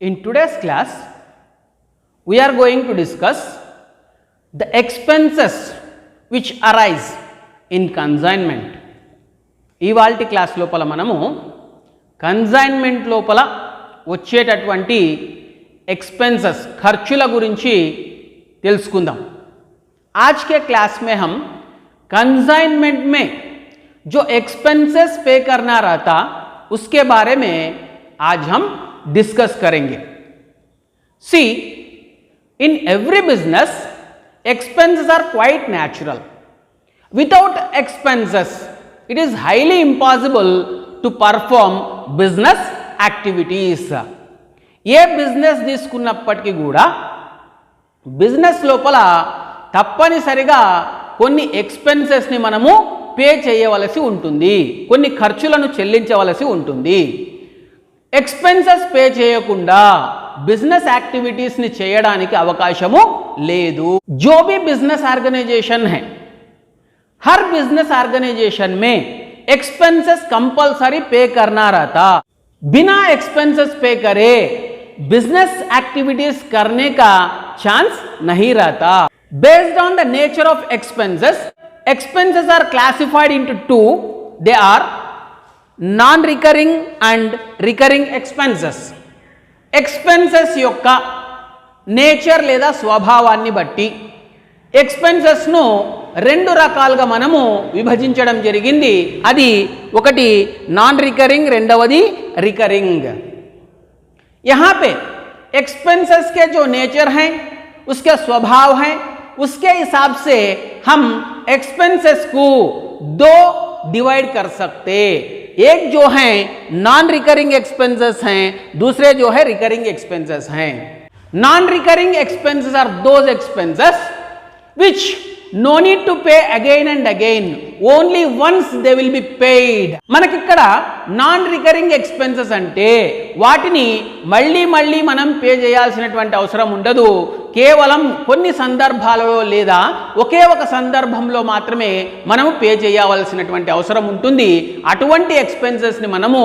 In today's class, we are going to discuss the expenses which arise in consignment. ఇవాల్టి class లోపల మనము consignment లోపల వచ్చేటటువంటి expenses खर्चुల గురించి తెలుసుకుందాం. आज के क्लास में हम कंसाइनमेंट में जो एक्सपेंसेस पे करना रहता उसके बारे में आज हम डिस्कस करेंगे. See, in every business expenses are quite natural. Without expenses it is highly impossible to perform business activities. ఏ బిజినెస్ తీసుకున్నప్పటికీ కూడా బిజినెస్ లోపల తప్పనిసరిగా కొన్ని ఎక్స్పెన్సెస్ని మనము పే చేయవలసి ఉంటుంది, కొన్ని ఖర్చులను చెల్లించవలసి ఉంటుంది. ఎక్స్పెన్సెస్ పే చేయకుండా బిజినెస్ యాక్టివిటీస్ని చేయడానికి అవకాశము లేదు. जो भी बिजनेस ऑर्गेनाइजेशन है, हर बिजनेस ऑर्गेनाइजेशन में एक्सपेंसेस कंपलसरी पे करना रहता. बिना एक्सपेंसेस पे करे बिजनेस एक्टिविटीज करने का चांस नहीं रहता. Based on the nature of expenses, expenses are classified into two. They are non recurring and recurring expenses. Expenses యొక్క నేచర్ లేదా స్వభావాన్ని బట్టి ఎక్స్పెన్సెస్ ను రెండు రకాలుగా మనము విభజించడం జరిగింది. అది ఒకటి నాన్ రికరింగ్, రెండవది रिकरिंग. यहाँ पे एक्सपेंसेस के जो नेचर हैं, उसके स्वभाव हैं, उसके हिसाब से हम एक्सपेंसेस को दो डिवाइड कर सकते. एक जो है नॉन रिकरिंग एक्सपेंसेस हैं, दूसरे जो है रिकरिंग एक्सपेंसेस हैं. Non recurring expenses are those expenses which no need to pay again and again, only once they will be paid. మనకి ఇక్కడ నాన్ రికరింగ్ ఎక్స్పెన్సెస్ అంటే వాటిని మళ్ళీ మళ్ళీ మనం పే చేయాల్సినటువంటి అవసరం ఉండదు. కేవలం కొన్ని సందర్భాలలో లేదా ఒకే ఒక సందర్భంలో మాత్రమే మనము పే చేయవలసినటువంటి అవసరం ఉంటుంది. అటువంటి ఎక్స్పెన్సెస్ని మనము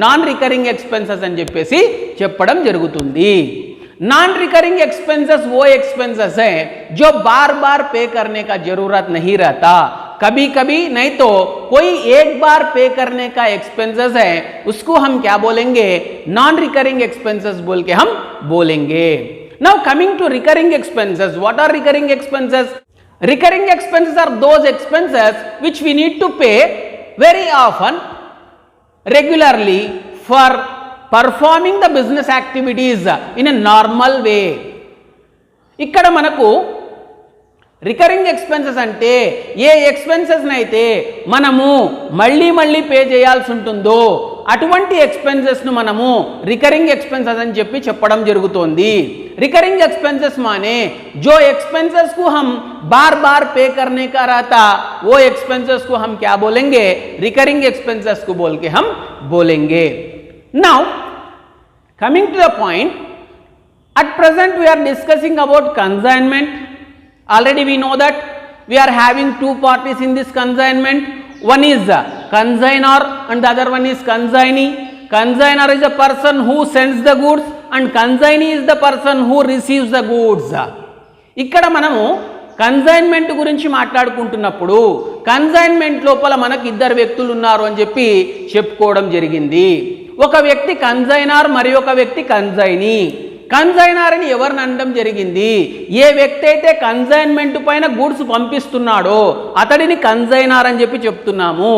నాన్ రికరింగ్ ఎక్స్పెన్సెస్ అని చెప్పేసి చెప్పడం జరుగుతుంది. नॉन रिकरिंग एक्सपेंसेस वो एक्सपेंसेस है जो बार बार पे करने का जरूरत नहीं रहता. कभी कभी नहीं तो कोई एक बार पे करने का एक्सपेंसेस है, उसको हम क्या बोलेंगे, नॉन रिकरिंग एक्सपेंसेस बोल के हम बोलेंगे. Now coming to recurring expenses, what are recurring expenses? Recurring expenses are those expenses which we need to pay very often, regularly for performing the business activities in a normal way. ఇక్కడ మనకు recurring expenses అంటే ఏ ఎక్స్పెన్సెస్ని అయితే మనము మళ్ళీ మళ్ళీ pay చేయాల్సి ఉంటుందో అటువంటి ఎక్స్పెన్సెస్ను మనము రికరింగ్ ఎక్స్పెన్సెస్ అని చెప్పి చెప్పడం జరుగుతోంది. रिकरिंग एक्सपेंसेस माने जो एक्सपेंसेस को हम बार बार पे करने का रहता, वो एक्सपेंसेस को हम क्या बोलेंगे, रिकरिंग एक्सपेंसेस को बोल के हम बोलेंगे. Now, coming to the point, at present we are discussing about consignment. Already we know that we are having two parties in this consignment. One is consignor and the other one is consignee. Consignor is the person who sends the goods and consignee is the person who receives the goods. ఇక్కడ మనము consignment గురించి మాట్లాడుకుంటున్నప్పుడు consignment లోపల మనకు ఇద్దరు వ్యక్తులు ఉన్నారు అని చెప్పి చెప్పుకోవడం జరిగింది. ఒక వ్యక్తి కన్సైనర్ మరి ఒక వ్యక్తి కన్సైనీ. కన్సైనర్ అని ఎవరిని అనడం జరిగింది, ఏ వ్యక్తి అయితే కన్సైన్మెంట్ పైన గూడ్స్ పంపిస్తున్నాడో అతడిని కన్సైనర్ అని చెప్పి చెప్తున్నాము.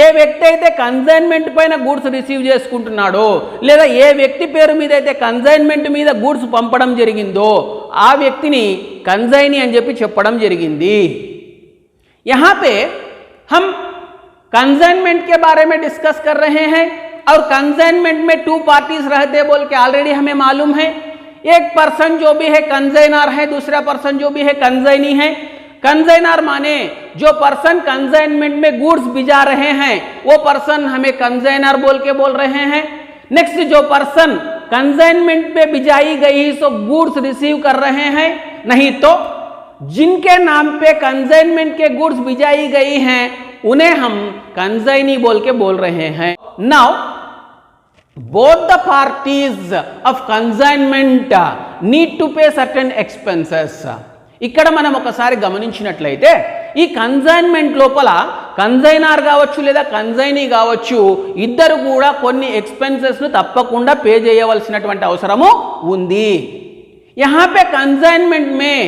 ఏ వ్యక్తి అయితే కన్సైన్మెంట్ పైన గూడ్స్ రిసీవ్ చేసుకుంటున్నాడో లేదా ఏ వ్యక్తి పేరు మీద అయితే కన్సైన్మెంట్ మీద గూడ్స్ పంపడం జరిగిందో ఆ వ్యక్తిని కన్సైనీ అని చెప్పి చెప్పడం జరిగింది. यहाँ पे हम कंसाइनमेंट के बारे में डिस्कस कर रहे हैं और कंसाइनमेंट में टू पार्टीज रहते बोल के ऑलरेडी हमें मालूम है. एक पर्सन जो भी है कंसाइनर है, दूसरा पर्सन जो भी है कंसाइनी है. कंसाइनर माने जो पर्सन कंसाइनमेंट में गुड्स भिजा रहे हैं वो पर्सन हमें कंसाइनर बोल के बोल रहे हैं. नेक्स्ट, जो पर्सन कंसाइनमेंट पे भिजाई गई सो गुड्स रिसीव कर रहे हैं, नहीं तो जिनके नाम पे कंसाइनमेंट के गुड्स भिजाई गई हैं उन्हें हम कंसाइनी बोल के बोल रहे हैं. Now both the parties of consignment need to pay certain expenses. ఇక్కడ మనం ఒకసారి గమనించినట్లయితే ఈ కన్సైన్మెంట్ లోపల కన్సైనర్ కావచ్చు లేదా కన్సైనీ కావచ్చు, ఇద్దరు కూడా కొన్ని ఎక్స్పెన్సెస్ను తప్పకుండా పే చేయవలసినటువంటి అవసరము ఉంది. यहाँ पे कंसाइनमेंट में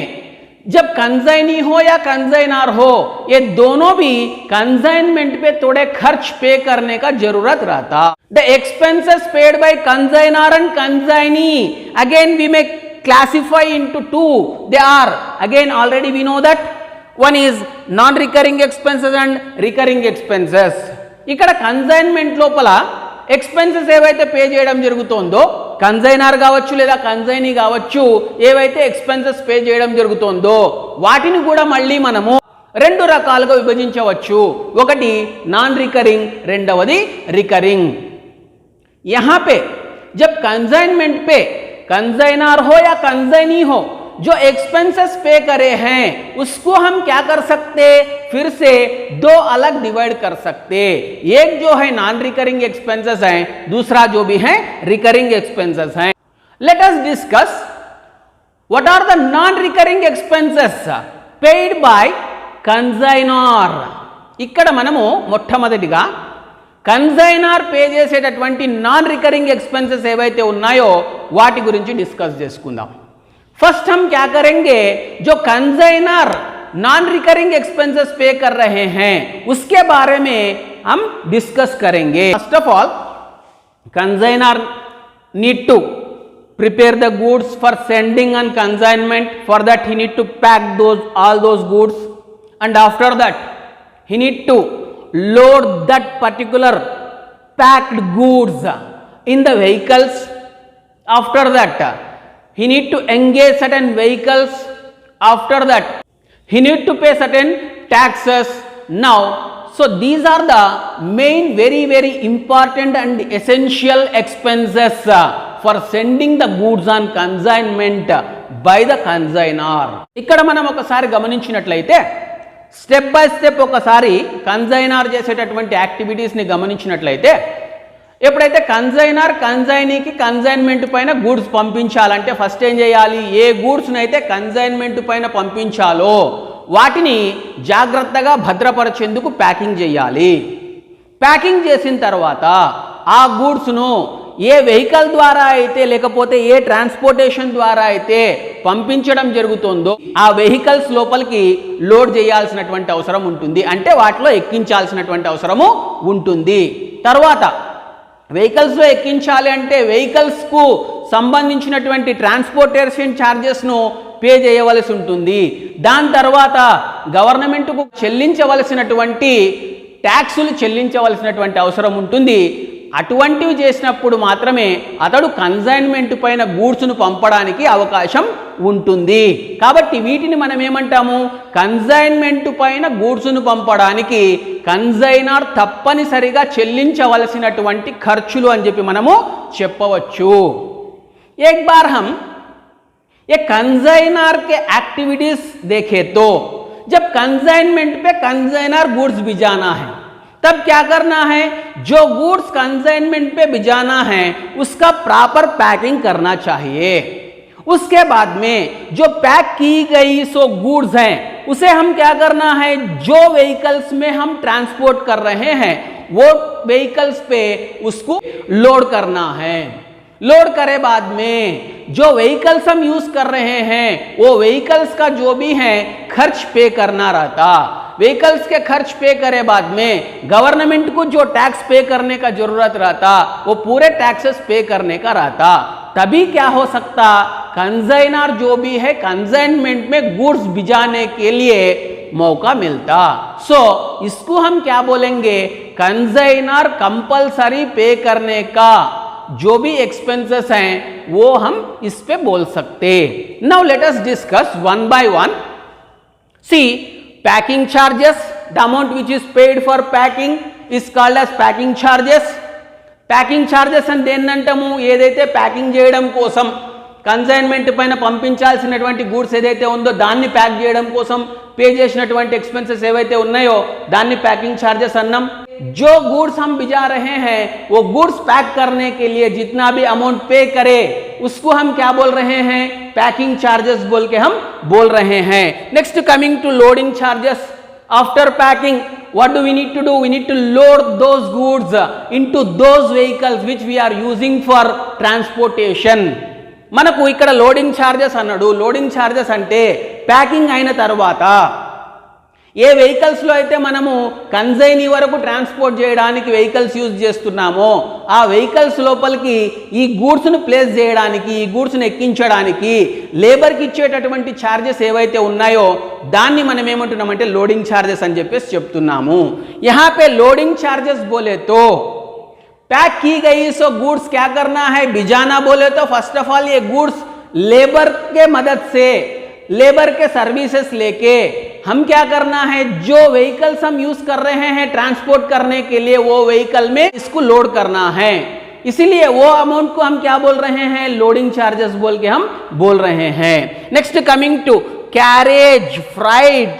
जब कंसाइनी हो या कंसाइनर हो, ये दोनों भी कंसाइनमेंट पे थोड़े खर्च पे करने का जरूरत रहता. The expenses paid by consignor and consignee again we may classify into two. They are again already we know that one is non-recurring expenses and recurring expenses. ఇక్కడ కన్సైన్మెంట్ లోపల ఎక్స్పెన్సెస్ ఏవైతే పే చేయడం జరుగుతుందో, కన్సైనర్ కావచ్చు లేదా consignee కావచ్చు, ఏవైతే expenses pay చేయడం జరుగుతుందో వాటిని కూడా మళ్ళీ మనము రెండు రకాలుగా విభజించవచ్చు. ఒకటి నాన్ రికరింగ్, రెండవది రికరింగ్. यहाँ पे जब कंसाइनमेंट पे कंसाइनर हो या कंसाइनी हो, जो एक्सपेंसेस पे करे हैं उसको हम क्या कर सकते, फिर से दो अलग डिवाइड कर सकते. एक जो है नॉन रिकरिंग एक्सपेंसेस हैं, दूसरा जो भी है रिकरिंग एक्सपेंसेस हैं. Let us discuss what are the non recurring expenses paid by consignor. ఇక్కడ మనము మొట్టమొదటిగా కన్సైనర్ పే చేసేటటువంటి నాన్ రికరింగ్ ఎక్స్పెన్సెస్ ఏవైతే ఉన్నాయో వాటి గురించి డిస్కస్ చేసుకుందాం. फर्स्ट हम क्या करेंगे, जो कंसाइनर नॉन रिकरिंग एक्सपेंसेस पे कर रहे हैं उसके बारे में हम डिस्कस करेंगे. First of all consignor need to prepare the goods for sending on consignment. For that he need to pack all those goods, and after that he need to load that particular packed goods in the vehicles. After that he need to engage certain vehicles. After that he need to pay certain taxes. Now so these are the main very important and essential expenses for sending the goods on consignment by the consignor. ఇక్కడ మనం ఒకసారి గమనించినట్లయితే step by step ఒకసారి consignor చేసేటటువంటి యాక్టివిటీస్ని గమనించినట్లయితే, ఎప్పుడైతే consignor కన్సైనీకి consignment పైన goods పంపించాలంటే ఫస్ట్ ఏం చేయాలి, ఏ గూడ్స్ని అయితే కన్సైన్మెంట్ పైన పంపించాలో వాటిని జాగ్రత్తగా భద్రపరిచేందుకు ప్యాకింగ్ చేయాలి. ప్యాకింగ్ చేసిన తర్వాత ఆ గూడ్స్ను ఏ వెహికల్ ద్వారా అయితే లేకపోతే ఏ ట్రాన్స్పోర్టేషన్ ద్వారా అయితే పంపించడం జరుగుతుందో ఆ వెహికల్స్ లోపలికి లోడ్ చేయాల్సినటువంటి అవసరం ఉంటుంది, అంటే వాటిలో ఎక్కించాల్సినటువంటి అవసరము ఉంటుంది. తర్వాత వెహికల్స్లో ఎక్కించాలి అంటే వెహికల్స్కు సంబంధించినటువంటి ట్రాన్స్పోర్టేషన్ ఛార్జెస్ను పే చేయవలసి ఉంటుంది. దాని తర్వాత గవర్నమెంట్కు చెల్లించవలసినటువంటి ట్యాక్సులు చెల్లించవలసినటువంటి అవసరం ఉంటుంది. అటువంటివి చేసినప్పుడు మాత్రమే అతడు కన్సైన్మెంట్ పైన గూడ్స్ను పంపడానికి అవకాశం ఉంటుంది. కాబట్టి వీటిని మనం ఏమంటాము, కన్సైన్మెంట్ పైన గూడ్స్ను పంపడానికి కన్సైనర్ తప్పనిసరిగా చెల్లించవలసినటువంటి ఖర్చులు అని చెప్పి మనము చెప్పవచ్చు. एक बार हम ये कंसाइनर के एक्टिविटीज देखें तो जब कंसाइनमेंट पे कंसाइनर गुड्स भिजाना है तब क्या करना है, जो गुड्स कंसाइनमेंट पे भिजाना है उसका प्रॉपर पैकिंग करना चाहिए. उसके बाद में जो पैक की गई सो गुड्स हैं उसे हम क्या करना है, जो व्हीकल्स में हम ट्रांसपोर्ट कर रहे हैं वो व्हीकल्स पे उसको लोड करना है. लोड करे बाद में जो व्हीकल्स हम यूज कर रहे हैं वो व्हीकल्स का जो भी है खर्च पे करना रहता. व्हीकल्स के खर्च पे करे बाद में गवर्नमेंट को जो टैक्स पे करने का जरूरत रहता वो पूरे टैक्सेस पे करने का रहता. तभी क्या हो सकता, कंसाइनर जो भी है कंसाइनमेंट में गुड्स भिजाने के लिए मौका मिलता. सो इसको हम क्या बोलेंगे, कंसाइनर कंपल्सरी पे करने का जो भी एक्सपेंसेस हैं वो हम इस पे बोल सकते. Now let us discuss one by one. See packing charges, the amount which is paid for packing is called as packing charges. Packing charges అని దేన్నంటాము, ఏదైతే ప్యాకింగ్ చేయడం కోసం కన్సైన్మెంట్ పైన పంపించాల్సినటువంటి గూడ్స్ ఏదైతే ఉందో దాన్ని ప్యాక్ చేయడం కోసం పే చేసినటువంటి ఎక్స్పెన్సెస్ ఏవైతే ఉన్నాయో దాన్ని ప్యాకింగ్ చార్జెస్ అన్నాం. जो गुड्स हम भिजा रहे हैं वो गुड्स पैक करने के लिए जितना भी अमाउंट पे करे उसको हम क्या बोल रहे हैं, पैकिंग चार्जेस बोल के हम बोल रहे हैं। Next coming to loading charges. After packing what do we need to do? We need to load those goods into those vehicles which we are using for transportation. మనకు ఇక్కడ లోడింగ్ ఛార్జెస్ అన్నాడు. Loading charges అంటే packing అయిన తర్వాత ఏ వెహికల్స్లో అయితే మనము consignee వరకు transport చేయడానికి వెహికల్స్ యూజ్ చేస్తున్నామో ఆ వెహికల్స్ లోపలికి ఈ గూడ్స్ను ప్లేస్ చేయడానికి, ఈ గూడ్స్ను ఎక్కించడానికి లేబర్కి ఇచ్చేటటువంటి ఛార్జెస్ ఏవైతే ఉన్నాయో దాన్ని మనం ఏమంటున్నామంటే లోడింగ్ ఛార్జెస్ అని చెప్పేసి చెప్తున్నాము. यहाँ पे लोडिंग चार्जेस बोले तो पैक की गई सो गुड्स क्या करना है, भिजाना बोले तो फर्स्ट ऑफ ऑल ये गुड्स लेबर के मदद से, लेबर के सर्विसेज लेके हम क्या करना है, जो व्हीकल्स हम यूज कर रहे हैं ट्रांसपोर्ट करने के लिए वो व्हीकल में इसको लोड करना है. इसीलिए वो अमाउंट को हम क्या बोल रहे हैं, लोडिंग चार्जेस बोल के हम बोल रहे हैं. Next coming to carriage, freight,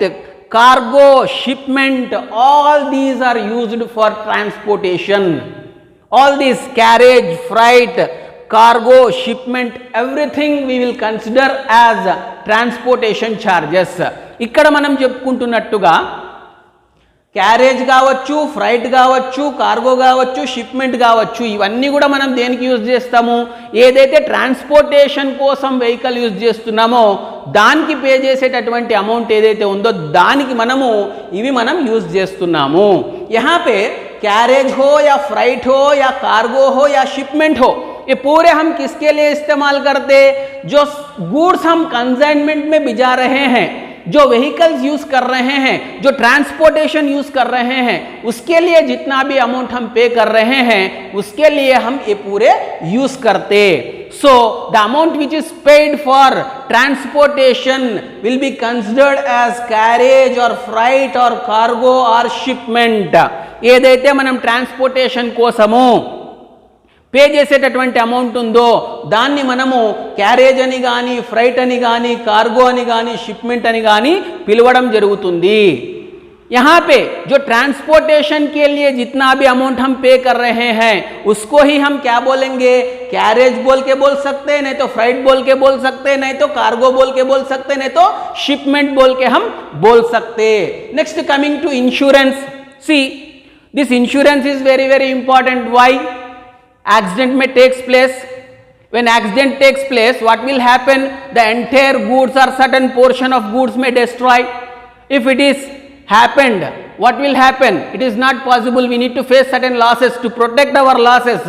cargo, shipment, all these are used for transportation. All these carriage, freight, cargo, shipment, everything we will consider as transportation charges. ఇక్కడ మనం చెప్పుకుంటున్నట్టుగా క్యారేజ్ కావచ్చు, ఫ్రైట్ కావచ్చు, కార్గో కావచ్చు, షిప్మెంట్ కావచ్చు, ఇవన్నీ కూడా మనం దేనికి యూజ్ చేస్తాము, ఏదైతే ట్రాన్స్పోర్టేషన్ కోసం వెహికల్ యూజ్ చేస్తున్నామో దానికి పే చేసేటటువంటి అమౌంట్ ఏదైతే ఉందో దానికి మనము ఇవి మనం యూజ్ చేస్తున్నాము. यहाँ पे कैरेज हो या फ्राइट हो या कार्गो हो या शिपमेंट हो, ये पूरे हम किसके लिए इस्तेमाल करते, जो गुड्स हम कंसाइनमेंट में भिजा रहे हैं, जो व्हीकल्स यूज कर रहे हैं, जो ट्रांसपोर्टेशन यूज कर रहे हैं, उसके लिए जितना भी अमाउंट हम पे कर रहे हैं उसके लिए हम ये पूरे यूज करते. So the amount which is paid for transportation will be considered as carriage or freight or cargo or shipment. ఏదైతే మనం ట్రాన్స్పోర్టేషన్ కోసము పే చేసేటటువంటి అమౌంట్ ఉందో దాన్ని మనము క్యారేజ్ అని కానీ, ఫ్రైట్ అని కానీ, కార్గో అని కానీ, షిప్మెంట్ అని కానీ పిలవడం జరుగుతుంది. यहाँ पे जो ट्रांसपोर्टेशन के लिए जितना भी अमाउंट हम पे कर रहे हैं उसको ही हम क्या बोलेंगे, कैरेज बोल के बोल सकते हैं, नहीं तो फ्राइट बोल के बोल सकते हैं, नहीं तो कार्गो बोल के बोल सकते हैं, नहीं तो शिपमेंट बोल के हम बोल सकते. Next coming to insurance. See this insurance is very very important. Why? accident may takes place. When accident takes place, what will happen, the entire goods or certain portion of goods may destroy. If it is happened, what will happen, it is not possible, we need to face certain losses. To protect our losses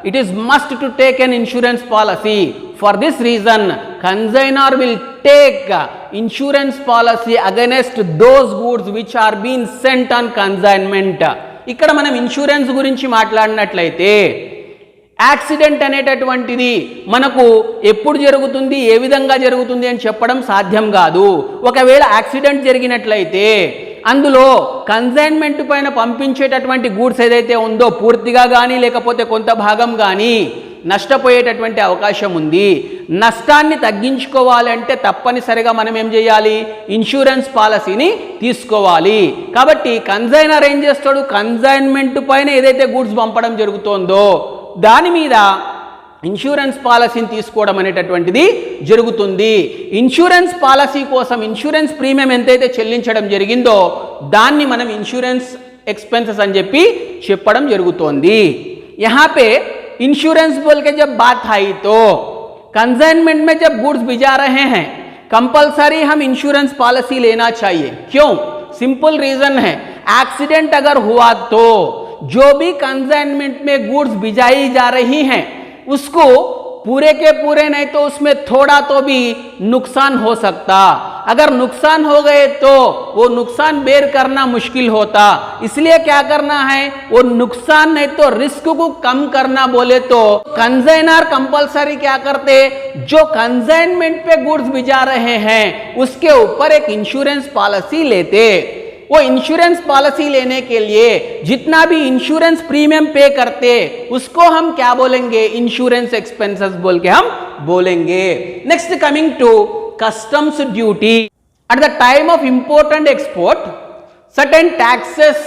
it is must to take an insurance policy. For this reason consignor will take insurance policy against those goods which are being sent on consignment. ఇక్కడ మనం insurance గురించి మాట్లాడినట్లయితే accident అనేటటువంటిది మనకు ఎప్పుడు జరుగుతుంది, ఏ విధంగా జరుగుతుంది అని చెప్పడం సాధ్యం కాదు. ఒకవేళ యాక్సిడెంట్ జరిగినట్లయితే అందులో కన్సైన్మెంట్ పైన పంపించేటటువంటి గూడ్స్ ఏదైతే ఉందో పూర్తిగా కానీ లేకపోతే కొంత భాగం కానీ నష్టపోయేటటువంటి అవకాశం ఉంది. నష్టాన్ని తగ్గించుకోవాలంటే తప్పనిసరిగా మనం ఏం చేయాలి, ఇన్సూరెన్స్ పాలసీని తీసుకోవాలి. కాబట్టి కన్సైనర్ ఏం చేస్తాడు, కన్సైన్మెంట్ పైన ఏదైతే గూడ్స్ పంపడం జరుగుతోందో దాని మీద ఇన్సూరెన్స్ పాలసీని తీసుకోవడం అనేటటువంటిది జరుగుతుంది. ఇన్సూరెన్స్ పాలసీ కోసం ఇన్సూరెన్స్ ప్రీమియం ఎంతైతే చెల్లించడం జరిగిందో దాన్ని మనం ఇన్సూరెన్స్ ఎక్స్పెన్సెస్ అని చెప్పి చెప్పడం జరుగుతోంది. यहाँ पे इंश्योरेंस बोल के जब बात आई तो कंसाइनमेंट में जब गुड्स भिजा रहे हैं कंपलसरी हम इंश्योरेंस पॉलिसी लेना चाहिए. क्यों? सिंपल रीजन है, एक्सीडेंट अगर हुआ तो जो भी कंसाइनमेंट में गुड्स भिजाई जा रही हैं उसको पूरे के पूरे नहीं तो उसमें थोड़ा तो भी नुकसान हो सकता. अगर नुकसान हो गए तो वो नुकसान बेर करना मुश्किल होता. इसलिए क्या करना है, वो नुकसान नहीं तो रिस्क को कम करना बोले तो कंसाइनर कंपलसरी क्या करते, जो कंसाइनमेंट पे गुड्स भिजा रहे हैं उसके ऊपर एक इंश्योरेंस पॉलिसी लेते. वो इंश्योरेंस पॉलिसी लेने के लिए जितना भी इंश्योरेंस प्रीमियम पे करते उसको हम क्या बोलेंगे, इंश्योरेंस एक्सपेंसेस बोल के हम बोलेंगे. Next coming to customs duty. At the time of import and export certain taxes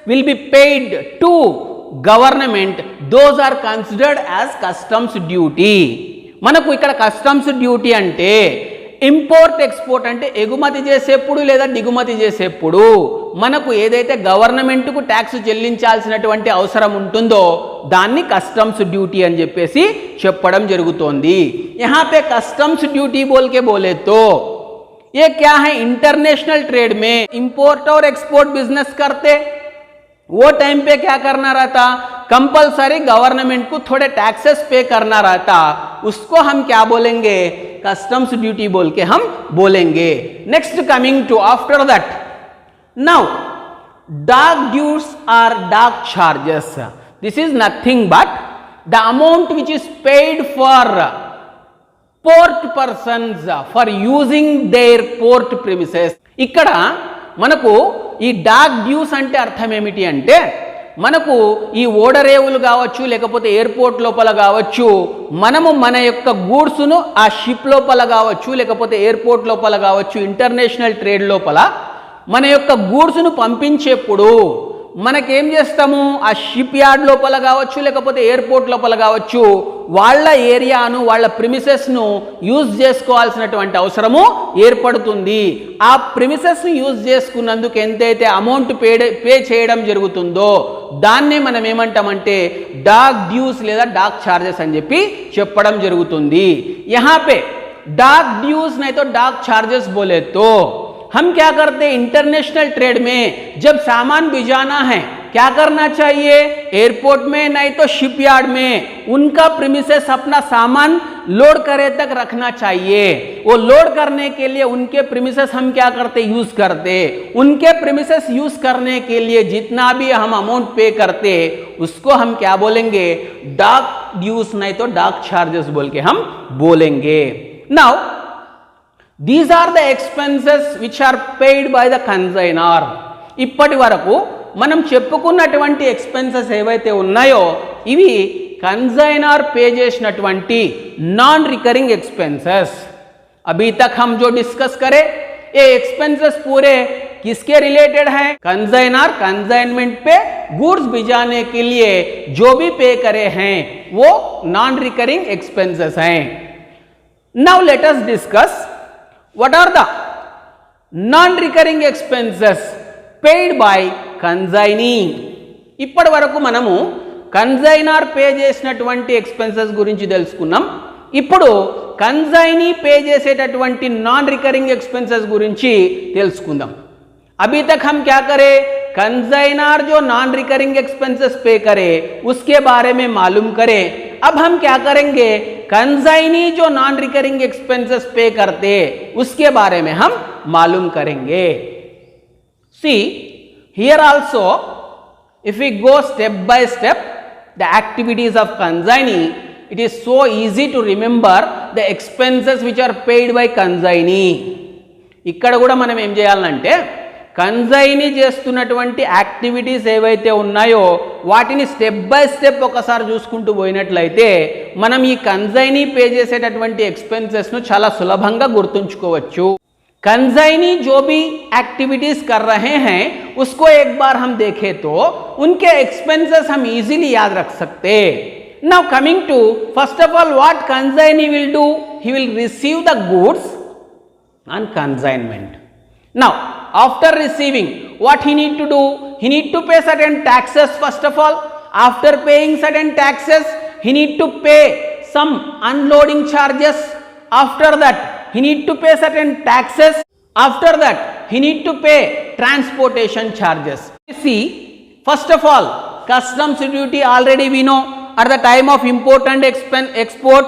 will be paid to government, those are considered as customs duty. మనకు ఇక్కడ కస్టమ్స్ డ్యూటీ అంటే ఇంపోర్ట్ ఎక్స్పోర్ట్ అంటే ఎగుమతి చేసేప్పుడు లేదా దిగుమతి చేసేప్పుడు మనకు ఏదైతే గవర్నమెంట్కు ట్యాక్స్ చెల్లించాల్సినటువంటి అవసరం ఉంటుందో దాన్ని కస్టమ్స్ డ్యూటీ అని చెప్పేసి చెప్పడం జరుగుతోంది. यहाँ पे कस्टम्स ड्यूटी बोल के बोले तो ये क्या है, इंटरनेशनल ट्रेड में इंपोर्ट और एक्सपोर्ट बिजनेस करते, वो टाइम पे क्या करना रहता, कंपलसरी गवर्नमेंट को थोड़े टैक्सेस पे करना रहता, उसको हम क्या बोलेंगे, कस्टम्स ड्यूटी बोल के हम बोलेंगे. Next coming to after that, now dock dues or dock charges. This is nothing but the amount which is paid for port persons for using their port premises. ఇక్కడ మనకు ఈ డాక్ డ్యూస్ అంటే అర్థం ఏమిటి అంటే, మనకు ఈ ఓడరేవులు కావచ్చు లేకపోతే ఎయిర్పోర్ట్ లోపల కావచ్చు, మనము మన యొక్క గూడ్స్ను ఆ షిప్ లోపల కావచ్చు లేకపోతే ఎయిర్పోర్ట్ లోపల కావచ్చు, ఇంటర్నేషనల్ ట్రేడ్ లోపల మన యొక్క గూడ్స్ను పంపించేప్పుడు మనకేం చేస్తాము, ఆ షిప్ యార్డ్ లోపల కావచ్చు లేకపోతే ఎయిర్పోర్ట్ లోపల కావచ్చు, వాళ్ళ ఏరియాను వాళ్ళ ప్రిమిసెస్ను యూజ్ చేసుకోవాల్సినటువంటి అవసరము ఏర్పడుతుంది. ఆ ప్రిమిసెస్ను యూజ్ చేసుకున్నందుకు ఎంతైతే అమౌంట్ పే చేయడం జరుగుతుందో దాన్నే మనం ఏమంటామంటే డాక్ డ్యూస్ లేదా డాక్ చార్జెస్ అని చెప్పి చెప్పడం జరుగుతుంది. यहाँ पे डाक ड्यूज नहीं तो डाक चार्जेस बोले तो हम क्या करते हैं, इंटरनेशनल ट्रेड में जब सामान भिजाना है क्या करना चाहिए, एयरपोर्ट में नहीं तो शिपयार्ड में उनका प्रीमिसेस अपना सामान लोड करे तक रखना चाहिए. वो लोड करने के लिए उनके प्रीमिसेस हम क्या करते, यूज करते. उनके प्रीमिसेस यूज करने के लिए जितना भी हम अमाउंट पे करते उसको हम क्या बोलेंगे, डाक ड्यूज नहीं तो डाक चार्जेस बोल के हम बोलेंगे. Now these are the expenses which are paid by the consignor. ఇప్పటి వరకు మనం చెప్పుకున్నటువంటి ఎక్స్పెన్సెస్ ఏవైతే ఉన్నాయో ఇవి కన్సైనర్ పే చేసినటువంటి నాన్ రికరింగ్ एक्सपेंसेस. अभी तक हम जो डिस्कस करे ये एक्सपेंसेस पूरे किसके रिलेटेड है, कंसाइनर कंसाइनमेंट पे गुड्स भिजाने के लिए जो भी पे करे हैं वो नॉन रिकरिंग एक्सपेंसेस हैं. Now let us discuss what are the non recurring expenses paid by consignee. ఇప్పటి వరకు మనము కన్సైనర్ పే చేసినటువంటి ఎక్స్పెన్సెస్ గురించి తెలుసుకున్నాం. ఇప్పుడు కన్సైనీ పే చేసేటటువంటి నాన్ రికరింగ్ ఎక్స్పెన్సెస్ గురించి తెలుసుకుందాం. अभी तक हम क्या करें, कंसाइनर जो नॉन रिकरिंग एक्सपेंसेस पे करे उसके बारे में मालूम करें. अब हम क्या करेंगे, कंसाइनी जो नॉन रिकरिंग एक्सपेंसेस पे करते उसके बारे में हम मालूम करेंगे. See here also if we go step by step the activities of consignee, it is so easy to remember the expenses which are paid by consignee. ఇక్కడ కూడా మనం ఏం చేయాలంటే కన్సైనీ చేస్తున్నటువంటి యాక్టివిటీస్ ఏవైతే ఉన్నాయో వాటిని స్టెప్ బై స్టెప్ ఒకసారి చూసుకుంటూ పోయినట్లయితే మనం ఈ కన్సైనీ పే చేసేటటువంటి ఎక్స్పెన్సెస్ను చాలా సులభంగా గుర్తుంచుకోవచ్చు. कंसाइनी जो भी एक्टिविटीज कर रहे हैं उसको एक बार हम देखें तो उनके एक्सपेंसेस हम इजीली याद रख सकते. Now coming to first of all what consignee will do, he will receive the goods on consignment. Now after receiving what he need to do, he need to pay certain taxes first of all. After paying certain taxes he need to pay some unloading charges. After that he need to pay certain taxes. After that he need to pay transportation charges. See, first of all customs duty already we know at the time of import and export,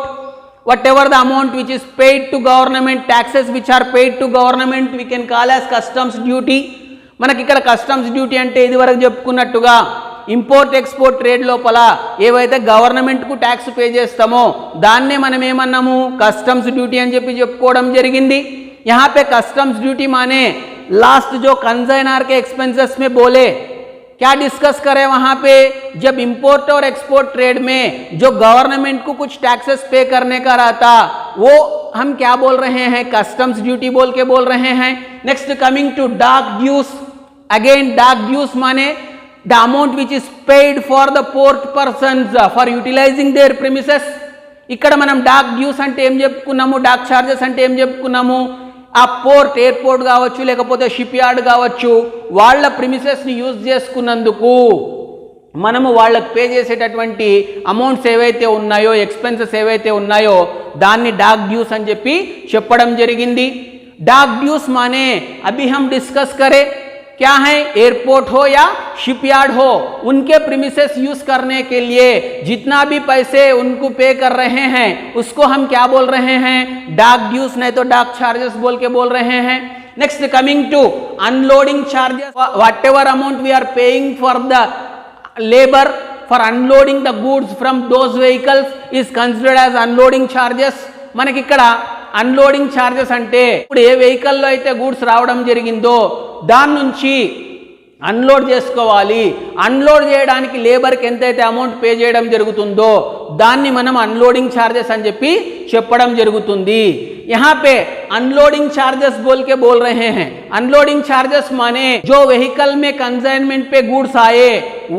whatever the amount which is paid to government, taxes which are paid to government we can call as customs duty. మనకి ఇక్కడ customs duty అంటే ఇది వరకు చెప్పుకున్నట్టుగా import export trade లోపల ఏవైతే గవర్నమెంట్కు tax pay చేస్తామో దాన్నే మనం ఏమన్నాము, కస్టమ్స్ డ్యూటీ అని చెప్పి చెప్పుకోవడం జరిగింది. यहाँ पे कस्टम्स ड्यूटी माने लास्ट जो कंसाइनर के एक्सपेंसेस में बोले क्या डिस्कस करें, वहाँ पे जब इंपोर्ट और एक्सपोर्ट ट्रेड में जो गवर्नमेंट को कुछ टैक्सेस पे करने का रहता वो हम क्या बोल रहे हैं, कस्टम्स ड्यूटी बोल के बोल रहे हैं. नेक्स्ट कमिंग टू डाक ड्यूस, अगेन डाक ड्यूस माने the amount which is paid for the port persons for utilizing their premises. ఇక్కడ మనం డాక్ డ్యూస్ అంటే ఏం చెప్పుకున్నాము, డాక్ చార్జెస్ అంటే ఏం చెప్పుకున్నాము, ఆ పోర్ట్ ఎయిర్పోర్ట్ కావచ్చు లేకపోతే షిప్ యార్డ్ కావచ్చు వాళ్ళ ప్రిమిసెస్ని యూజ్ చేసుకున్నందుకు మనము వాళ్ళకి పే చేసేటటువంటి అమౌంట్స్ ఏవైతే ఉన్నాయో, ఎక్స్పెన్సెస్ ఏవైతే ఉన్నాయో దాన్ని డాక్ డ్యూస్ అని చెప్పి చెప్పడం జరిగింది. डाक ड्यूस माने अभी हम डिस्कस करें क्या है, एयरपोर्ट हो या शिपयार्ड हो, उनके प्रीमिसेस यूज करने के लिए जितना भी पैसे उनको पे कर रहे हैं उसको हम क्या बोल रहे हैं, डाक ड्यूस, नहीं तो डाक चार्जेस बोल के बोल रहे हैं. Next coming to unloading charges, whatever amount we are paying for the labour for unloading the goods from those vehicles is considered as unloading charges. మనకి ఇక్కడ అన్లోడింగ్ ఛార్జెస్ అంటే ఇప్పుడు ఏ వెహికల్లో అయితే గూడ్స్ రావడం జరిగిందో దాని నుంచి అన్లోడ్ చేసుకోవాలి, అన్లోడ్ చేయడానికి లేబర్కి ఎంతైతే అమౌంట్ పే చేయడం జరుగుతుందో దాన్ని మనం అన్లోడింగ్ ఛార్జెస్ అని చెప్పి చెప్పడం జరుగుతుంది. यहाँ पे अनलोडिंग चार्जेस बोल के बोल रहे हैं. अनलोडिंग चार्जेस माने जो व्हीकल में कंसाइनमेंट पे गुड्स आए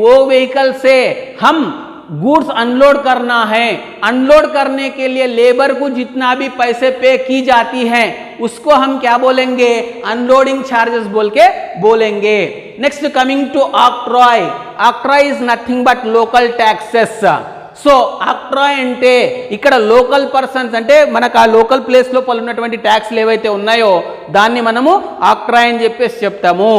वो व्हीकल से हम गुड्स अनलोड करना है, अनलोड करने के लिए लेबर को जितना भी पैसे पे की जाती है उसको हम क्या बोलेंगे, अनलोडिंग चार्जेस बोल के बोलेंगे. Next coming to octroi, octroi is nothing but local taxes. So octroi అంటే ఇక్కడ లోకల్ పర్సన్స్ అంటే మనకు ఆ లోకల్ ప్లేస్ లోపల ఉన్నటువంటి ట్యాక్స్లు ఏవైతే ఉన్నాయో దాన్ని మనము ఆక్ట్రాయ్ అని చెప్పేసి చెప్తాము.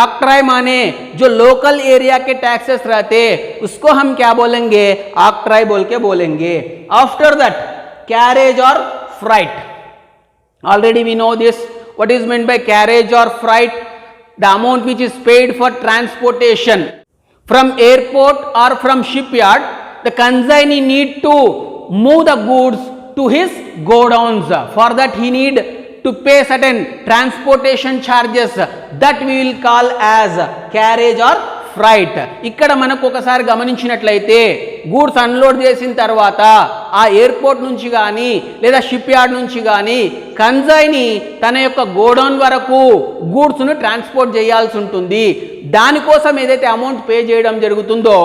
आक्ट्राय माने जो लोकल एरिया के टैक्सेस रहते उसको हम क्या बोलेंगे, आक्ट्राय बोल के बोलेंगे. After that carriage or freight, already we know this. What is mean by carriage or freight, the amount which is paid for transportation from airport or from shipyard. The consignee need to move the goods to his godowns. For that he need to pay certain transportation charges that we will call as carriage or freight. ఇక్కడ మనకు ఒకసారి గమనించినట్లయితే goods unload చేసిన తర్వాత ఆ airport నుంచి కానీ లేదా షిప్ యార్డ్ నుంచి కానీ కన్సైనీ తన యొక్క గోడౌన్ వరకు గూడ్స్ను ట్రాన్స్పోర్ట్ చేయాల్సి ఉంటుంది. దానికోసం ఏదైతే అమౌంట్ పే చేయడం జరుగుతుందో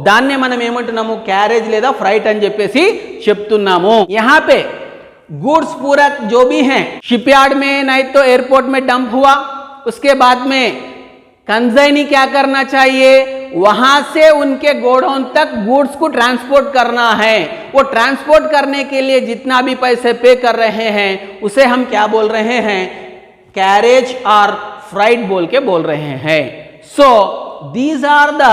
దాన్నే మనం ఏమంటున్నాము, క్యారేజ్ లేదా ఫ్రైట్ అని చెప్పేసి చెప్తున్నాము. यहाँ पे गुड्स पूरा जो भी हैं शिपयार्ड में नहीं तो एयरपोर्ट में डंप हुआ, उसके बाद में कंसाइनी क्या करना चाहिए, वहां से उनके गोडाउन तक गुड्स को ट्रांसपोर्ट करना है. वो ट्रांसपोर्ट करने के लिए जितना भी पैसे पे कर रहे हैं उसे हम क्या बोल रहे हैं, कैरेज और फ्राइट बोल के बोल रहे हैं. So these are the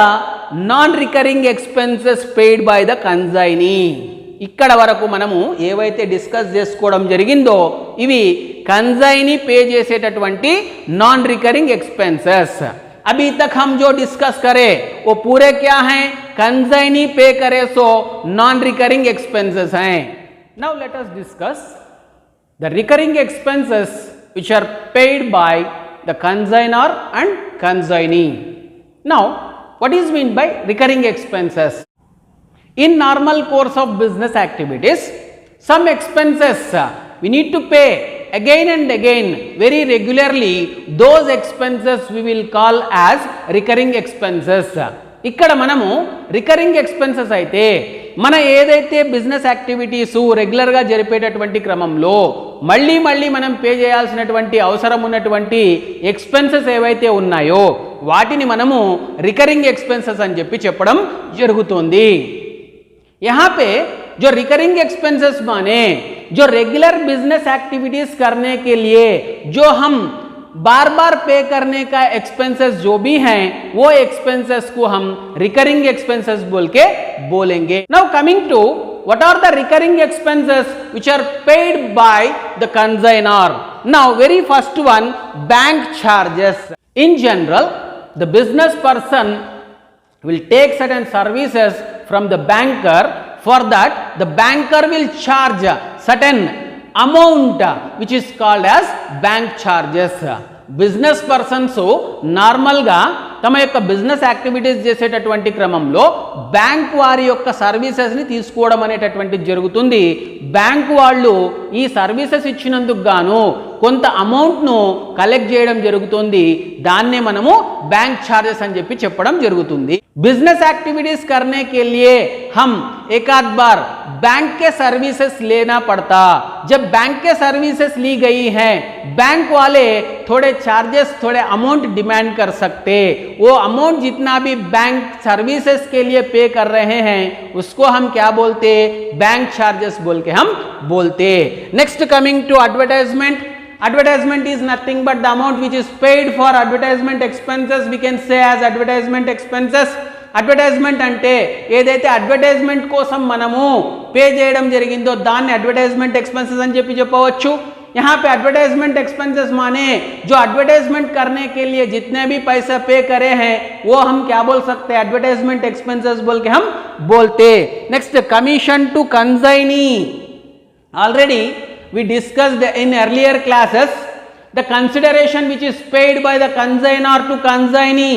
non recurring expenses paid by the consignee. ఇక్కడ వరకు మనము ఏవైతే డిస్కస్ చేసుకోవడం జరిగిందో ఇవి कंसाइनी पे చేసేటటువంటి नॉन रिकरिंग एक्सपेंसेस. अभी तक हम जो डिस्कस करें वो पूरे क्या हैं, कंसाइनी पे करे सो नॉन रिकरिंग एक्सपेंसेस हैं. Now let us discuss the recurring expenses which are paid by the consignor and consignee. Now what is mean by recurring expenses? In normal course of business activities, some expenses we need to pay again and again very regularly. Those expenses we will call as recurring expenses. ఇక్కడ మనము recurring expenses అయితే మన ఏదైతే business activities రెగ్యులర్గా జరిపేటటువంటి క్రమంలో మళ్ళీ మనం pay చేయాల్సినటువంటి అవసరం ఉన్నటువంటి ఎక్స్పెన్సెస్ ఏవైతే ఉన్నాయో వాటిని మనము రికరింగ్ ఎక్స్పెన్సెస్ అని చెప్పడం జరుగుతుంది. यहाँ पे जो रिकरिंग एक्सपेंसेस माने जो रेगुलर बिजनेस एक्टिविटीज करने के लिए जो हम बार बार पे करने का एक्सपेंसेस जो भी हैं वो एक्सपेंसेस को हम रिकरिंग एक्सपेंसेस बोल के बोलेंगे. Now coming to what are the recurring expenses which are paid by the consignor. Now very first one, bank charges. In general the business person will take certain services from the banker. For that the banker will charge certain amount which is called as bank charges. Business persons నార్మల్గా తమ యొక్క business activities చేసేటటువంటి క్రమంలో bank వారి యొక్క సర్వీసెస్ని తీసుకోవడం అనేటటువంటిది జరుగుతుంది. బ్యాంక్ వాళ్ళు ఈ సర్వీసెస్ ఇచ్చినందుకు గాను కొంత అమౌంట్ను కలెక్ట్ చేయడం జరుగుతుంది. దాన్నే మనము బ్యాంక్ ఛార్జెస్ అని చెప్పడం జరుగుతుంది. बिजनेस एक्टिविटीज करने के लिए हम एक आध बार बैंक के सर्विसेज लेना पड़ता। जब बैंक के सर्विसेज ली गई हैं, बैंक वाले थोड़े चार्जेस, थोड़े अमाउंट डिमांड कर सकते। वो अमाउंट जितना भी बैंक सर्विसेज के लिए पे कर रहे हैं उसको हम क्या बोलते? बैंक चार्जेस बोल के हम बोलते। Next coming to advertisement. Advertisement is nothing but the amount which is paid for advertisement expenses. We can say as advertisement expenses. Advertisement అంటే ఏదైతే అడ్వర్టైజ్మెంట్ కోసం మనము పే చేయడం జరిగిందో దాన్ని అడ్వర్టైజ్మెంట్ एक्सपेंसेस అని చెప్పవచ్చు. यहाँ पे एडवर्टाइजमेंट एक्सपेंसेस माने जो एडवर्टाइजमेंट करने के लिए जितने भी पैसे पे करे हैं वो हम क्या बोल सकते हैं? एडवर्टाइजमेंट एक्सपेंसेस बोल के हम बोलते। Next, commission to consignee. Already we discussed in earlier classes the consideration which is paid by the consignor to consignee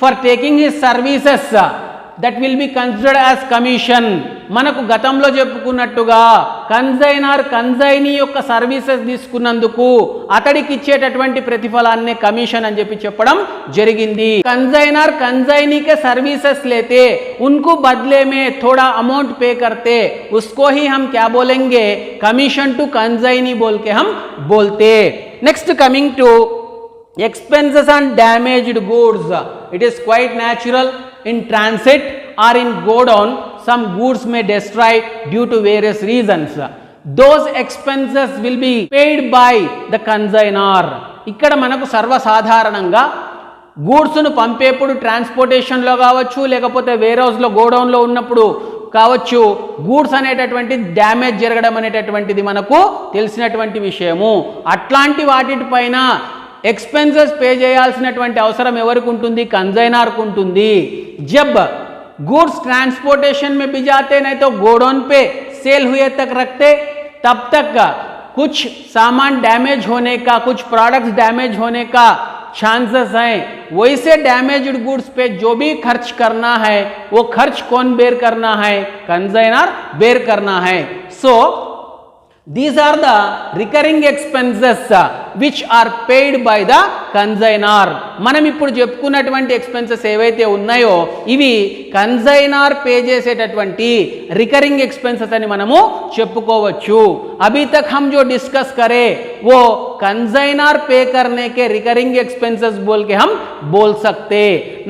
for taking his services, that will be considered as commission. మనకు గతంలో చెప్పుకున్నట్టుగా consignor consignee యొక్క services తీసుకున్నందుకు అతడికి ఇచ్చేటటువంటి ప్రతిఫలాన్ని commission అని చెప్పడం జరిగింది. కన్సైనర్ కన్సైనీ के सर्विसेस लेते, उनको बदले में थोड़ा अमाउंट पे करते, उसको ही हम क्या बोलेंगे? कमीशन टू कंसाइनी बोल के हम बोलते। Next, coming to expenses on damaged goods. It is quite natural in transit or in godown some goods may destroy due to various reasons. Those expenses will be paid by the consignor. ఇక్కడ మనకు సర్వసాధారణంగా గూడ్స్ను పంపేప్పుడు ట్రాన్స్పోర్టేషన్లో కావచ్చు, లేకపోతే wear హౌస్లో గోడౌన్లో ఉన్నప్పుడు కావచ్చు, goods అనేటటువంటి damage జరగడం అనేటటువంటిది మనకు తెలిసినటువంటి విషయము. అట్లాంటి వాటిపైన एक्सपेंसेस पे చేయాల్సినటువంటి అవసరం ఎవరికి ఉంటుంది? कंसाइनर को ఉంటుంది. जब गुड्स ट्रांसपोर्टेशन में भी जाते नहीं तो गोडाउन पे सेल हुए तक रखते, तब तक कुछ सामान डैमेज होने का, कुछ प्रोडक्ट्स डैमेज होने का चांसेस हैं. वैसे डैमेज्ड गुड्स पे जो भी खर्च करना है वो खर्च कौन बेर करना है? कंसाइनर बेर करना है. सो these are the recurring expenses which are paid by the consignor. మనం ఇప్పుడు చెప్పుకున్నటువంటి ఎక్స్పెన్సెస్ ఏవైతే ఉన్నాయో ఇవి కన్సైనర్ పే చేసేటటువంటి రికరింగ్ ఎక్స్పెన్సెస్ అని మనము చెప్పుకోవచ్చు. अभी तक हम जो डिस्कस करे वो कंसाइनर पे करने के रिकरिंग एक्सपेंसेस बोल के हम बोल सकते.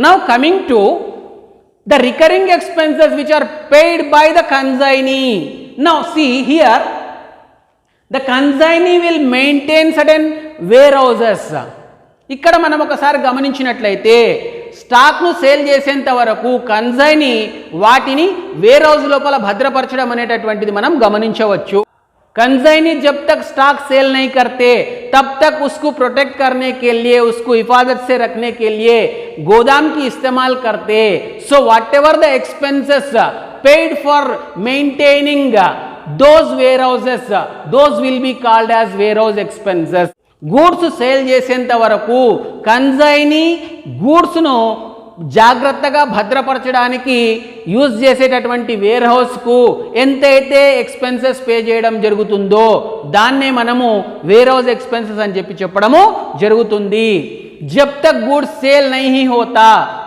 Now coming to the recurring expenses which are paid by the consignee. Now see here, the consignee will maintain certain warehouses. ఇక్కడ మనం ఒకసారి గమనించినట్లయితే స్టాక్ను సేల్ చేసేంత వరకు కన్సైనీ వాటిని వేర్ హౌస్ లోపల భద్రపరచడం అనేటటువంటిది మనం గమనించవచ్చు. कंसाइनी जब तक स्टॉक सेल नहीं करते तब तक उसको प्रोटेक्ट करने के लिए, उसको हिफाजत से रखने के लिए गोदाम की इस्तेमाल करते. So what ever the expenses paid for maintaining those warehouses, those will be called as warehouse expenses. Goods sale చేసేంత వరకు కన్సైనీ గూడ్స్ను జాగ్రత్తగా భద్రపరచడానికి యూజ్ చేసేటటువంటి వేర్ హౌస్కు ఎంతైతే ఎక్స్పెన్సెస్ పే చేయడం జరుగుతుందో దాన్నే మనము వేర్ హౌస్ ఎక్స్పెన్సెస్ అని చెప్పడము జరుగుతుంది. जब तक गुड्स सेल नहीं होता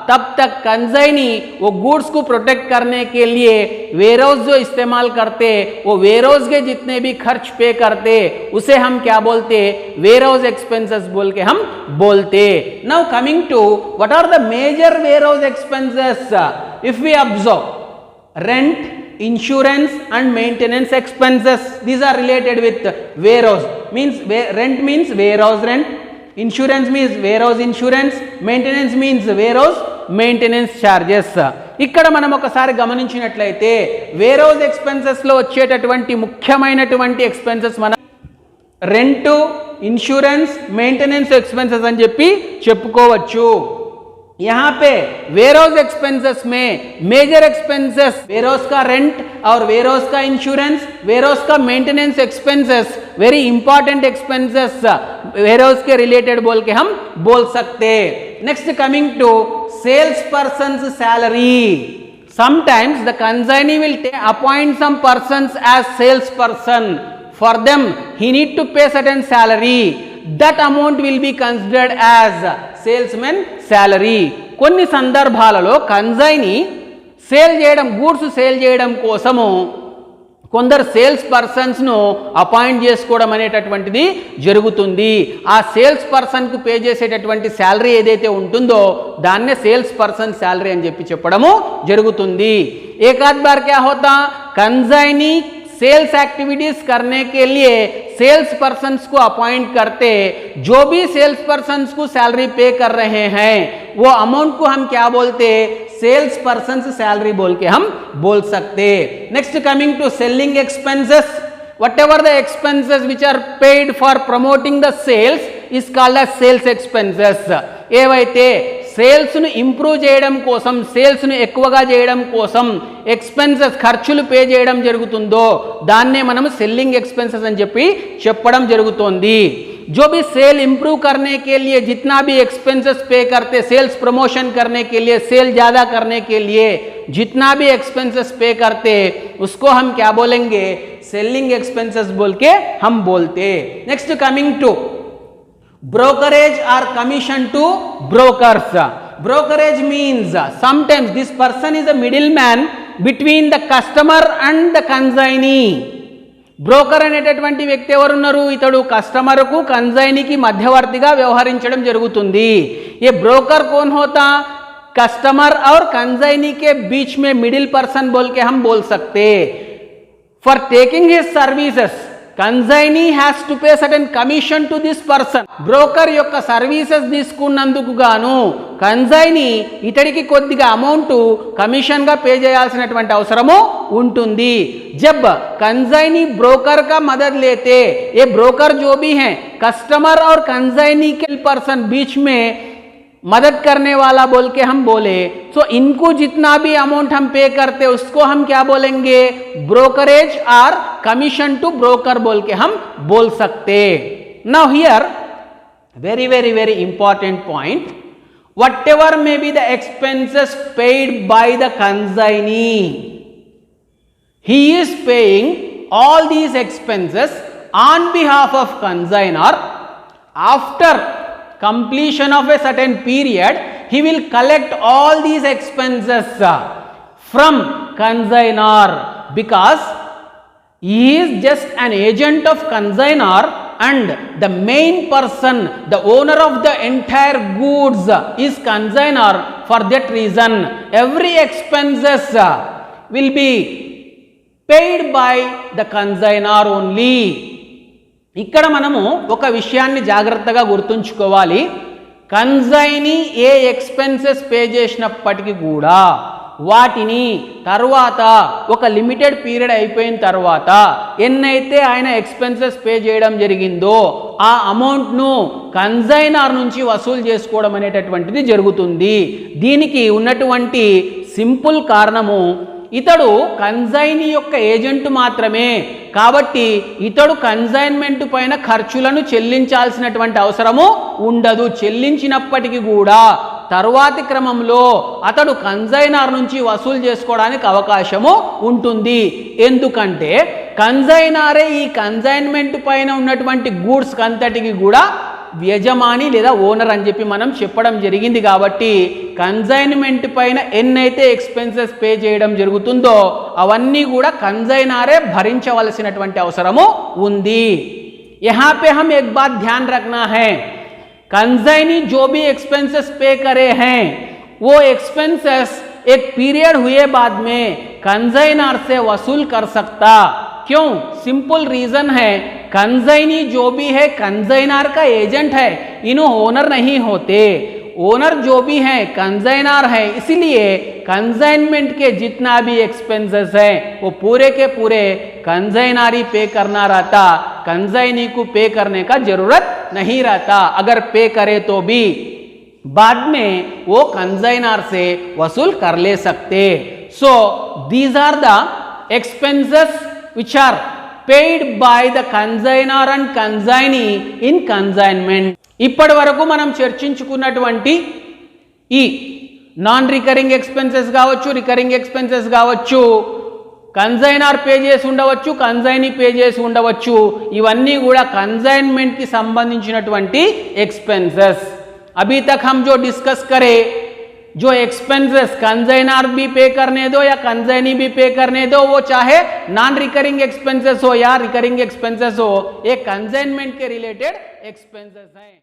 तब तक कंसाइनी वो गुड्स को प्रोटेक्ट करने के लिए वेयरहाउस जो इस्तेमाल करते, वो वेयरहाउस के जितने भी खर्च पे करते उसे हम क्या बोलते? वेयरहाउस एक्सपेंसेस बोल के हम बोलते. Now coming to what are the major warehouse expenses? If we observe, rent, insurance and maintenance expenses, these are related with warehouse. Means rent means warehouse rent, insurance means warehouse insurance, maintenance means warehouse maintenance charges. ఇక్కడ మనం ఒకసారి గమనించినట్లయితే wear house expenses లో వచ్చేటటువంటి ముఖ్యమైనటువంటి expenses మన rent, insurance, maintenance expenses అని చెప్పి చెప్పుకోవచ్చు. यहाँ पे वेयर हाउस एक्सपेंसेस में मेजर एक्सपेंसेस वेयर हाउस का रेंट और वेयर हाउस का इंश्योरेंस, वेयर हाउस का maintenance expenses, very important expenses warehouse के रिलेटेड बोल के हम बोल सकते. Next, coming to sales persons salary. Sometimes the consignee will appoint some persons as sales person. For them he need to pay certain salary. That amount will be considered as salesman salary. కొన్ని సందర్భాలలో కన్జైని sale చేయడం, goods sale చేయడం కోసము కొందరు sales పర్సన్స్ను appoint చేసుకోవడం అనేటటువంటిది జరుగుతుంది. ఆ సేల్స్ పర్సన్కు పే చేసేటటువంటి శాలరీ ఏదైతే ఉంటుందో దాన్నే సేల్స్ పర్సన్ శాలరీ అని చెప్పడము జరుగుతుంది. ఏకాద్ బార్ క్యా హోతా, कंसाइनी सेल्स एक्टिविटीज करने के लिए सेल्स पर्सन्स को अपॉइंट करते, जो भी सेल्स पर्सन्स को सैलरी पे कर रहे हैं वो अमाउंट को हम क्या बोलते, सेल्स पर्सन्स सैलरी बोल के हम बोल सकते. Next coming to selling expenses, whatever the expenses which are paid for promoting the sales is called as sales expenses. ఏవైతే సేల్స్ను ఇంప్రూవ్ చేయడం కోసం, సేల్స్ను ఎక్కువగా చేయడం కోసం ఎక్స్పెన్సెస్ ఖర్చులు పే చేయడం జరుగుతుందో దాన్నే మనం సెల్లింగ్ ఎక్స్పెన్సెస్ అని చెప్పడం జరుగుతోంది. जो भी सेल इंप्रूव करने के लिए जितना भी एक्सपेंसेस पे करते, सेल्स प्रमोशन करने के लिए, सेल ज़्यादा करने के लिए जितना भी एक्सपेंसेस पे करते उसको हम क्या बोलेंगे, सेलिंग एक्सपेंसेस बोल के हम बोलते. Next coming to brokerage or commission to brokers. Brokerage means sometimes this person is a middleman between the customer and the consignee. Broker అనేటటువంటి వ్యక్తి ఎవరున్నారు, ఇతడు కస్టమర్కు కన్సైనీకి మధ్యవర్తిగా వ్యవహరించడం జరుగుతుంది. ये ब्रोकर कौन होता, कस्टमर और कंसाइनी के बीच में मिडिल पर्सन बोल के हम बोल सकते. For taking his services consignee has to pay certain commission to this person. Broker యొక్క సర్వీసెస్ తీసుకున్నందుకు గాను కన్సైనీ ఇతడికి కొద్దిగా అమౌంట్ కమిషన్ గా పే చేయాల్సినటువంటి అవసరము ఉంటుంది. जब कंसाइनी ब्रोकर का मदद लेते, ये ब्रोकर जो भी हैं कस्टमर और कंसाइनी के पर्सन बीच में मदद करने वाला बोल के हम बोले, तो इनको जितना भी अमाउंट हम पे करते उसको हम क्या बोलेंगे, ब्रोकरेज और कमीशन टू ब्रोकर बोल के हम बोल सकते. Now here very very very important point, whatever may be the expenses paid by the consignee, he is paying all these expenses on behalf of consignor. After completion of a certain period he will collect all these expenses from consignor, because he is just an agent of consignor and the main person, the owner of the entire goods is consignor. For that reason every expenses will be paid by the consignor only. ఇక్కడ మనము ఒక విషయాన్ని జాగ్రత్తగా గుర్తుంచుకోవాలి. Consignee ఏ expenses pay చేసినప్పటికీ కూడా వాటిని తర్వాత ఒక లిమిటెడ్ పీరియడ్ అయిపోయిన తర్వాత ఎన్నైతే ఆయన ఎక్స్పెన్సెస్ పే చేయడం జరిగిందో ఆ అమౌంట్ను కన్సైనర్ నుంచి వసూలు చేసుకోవడం అనేటటువంటిది జరుగుతుంది. దీనికి ఉన్నటువంటి సింపుల్ కారణము, ఇతడు కన్సైనీ యొక్క ఏజెంట్ మాత్రమే కాబట్టి ఇతడు కన్సైన్మెంట్ పైన ఖర్చులను చెల్లించాల్సినటువంటి అవసరము ఉండదు. చెల్లించినప్పటికీ కూడా తరువాతి క్రమంలో అతడు కన్సైనర్ నుంచి వసూలు చేసుకోవడానికి అవకాశము ఉంటుంది. ఎందుకంటే కన్సైనరే ఈ కన్సైన్మెంట్ పైన ఉన్నటువంటి గూడ్స్ అంతటికి కూడా యజమాని లేదా ఓనర్ అని చెప్పి మనం చెప్పడం జరిగింది. కాబట్టి కన్సైన్మెంట్ పైన ఎన్నైతే ఎక్స్పెన్సెస్ పే చేయడం జరుగుతుందో అవన్నీ కూడా కన్సైనరే భరించవలసినటువంటి అవసరము ఉంది. यहाँ पे हम एक बात ध्यान रखना है, कंसाइनी जो भी एक्सपेंसेस पे करे हैं वो एक्सपेंसेस एक पीरियड हुए बाद में कंसाइनर से वसूल कर सकता. क्यों? सिंपल रीजन है, कंसाइनी जो भी है कंसाइनर का एजेंट है, इन्हों ओनर नहीं होते. ओनर जो भी है कंसाइनर है, इसलिए कंसाइनमेंट के जितना भी एक्सपेंसेस है वो पूरे के पूरे कंसाइनर ही पे करना रहता. कंसाइनी को पे करने का जरूरत नहीं रहता. अगर पे करे तो भी बाद में वो कंसाइनर से वसूल कर ले सकते. So these are the expenses which are paid by the consignor and consignee in consignment. ఇప్పటి వరకు మనం చర్చించుకున్నటువంటి ఈ నాన్ రికరింగ్ ఎక్స్పెన్సెస్ కావచ్చు, రికరింగ్ ఎక్స్పెన్సెస్ కావచ్చు, కన్సైనర్ పే చేసి ఉండవచ్చు, కన్సైనీ పే చేసి ఉండవచ్చు, ఇవన్నీ కూడా కన్సైన్మెంట్ కి సంబంధించినటువంటి एक्सपेंसेस. अभी तक हम जो डिस्कस करे जो एक्सपेंसेस कंजाइनर भी पे करने दो या कंजाइनी भी पे करने दो, वो चाहे नॉन रिकरिंग एक्सपेंसेस हो या रिकरिंग एक्सपेंसेस हो, ये कंजाइनमेंट के रिलेटेड एक्सपेंसेस हैं।